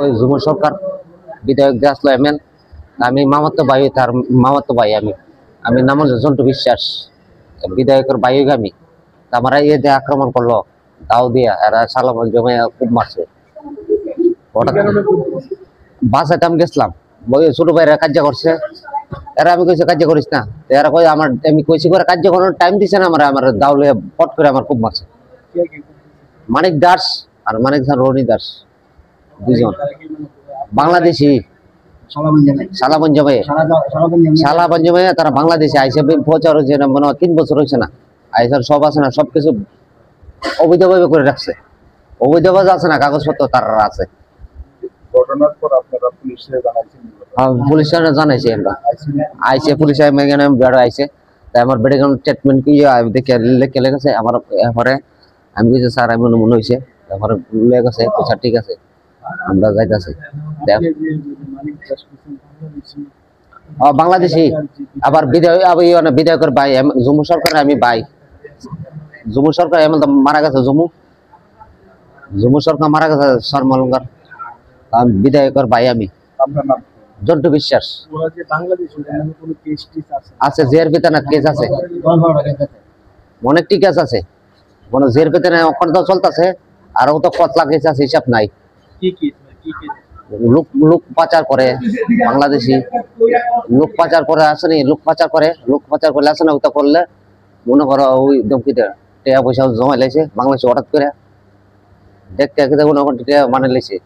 ওই যুব সরকার বিধায়ক যে আসলো এমএল, আমি মামাতো ভাই, তার মামাতো ভাই। আমি আমি নাম হলো জন্টু বিশ্বাস, বিধায়কের ভাই আমি। আমরা ইয়ে দিয়ে আক্রমণ করলো, দাও দিয়া এরা সালাম জমে খুব মারছে। হঠাৎ বাসায় আমি গেছিলাম, ওই ছোট ভাইরা কার্য করছে, এরা আমি কইছি কার্য করিস না, এরা কই আমার, আমি কইছি করে কার্য করার টাইম দিছে না, আমার দাউলে পট করে আমার খুব মারছে। মানিক দাস আর মানিক রনি দাস, দুজন বাংলাদেশি, শালা পঞ্জাবে তারা বাংলাদেশে আইসে প্রচার হয়েছে না, মনে হয় 3 বছর হয়েছে না। আইসার সব আছে না, সবকিছু অবৈধভাবে করে রাখছে। অবৈধভাবে আছে না, কাগজপত্র তার আছে। পুলিশ জানাইছি আমরা, আইসে পুলিশ বেড়া আইসে, তাই আমার বেড়ে ট্রিটমেন্ট কি দেখে লিখে লেগেছে আমার। এরপরে আমি বলছি স্যার এমন মনে হয়েছে, তারপরে লেগেছে স্যার ঠিক আছে আমরা যাইতেছি। বাংলাদেশি আবার বিধায়কের ভাই, জম্মু সরকার আমি ভাই। জম্মু সরকার এমন মারা গেছে, জম্মু সরকার মারা গেছে সরমলঙ্গার, বিধায়কের ভাই আমি। জন্টু বিশ্বাস আছে, জের ভিতরে কেস আছে, অনেকটি কেস আছে, মানে জের ভিতরে এখন তো চলতেছে, আরো তো কতলা কেস আছে, হিসাব নাই। লোক পাচার করে, বাংলাদেশি লোক পাচার করে আসেনি, লোক পাচার করলে আসে না, ওটা করলে মনে করো ওই দমকিতে টাকা পয়সা জমা লাইছে বাংলাদেশে, হঠাৎ করে দেখতে মানে লাইছে।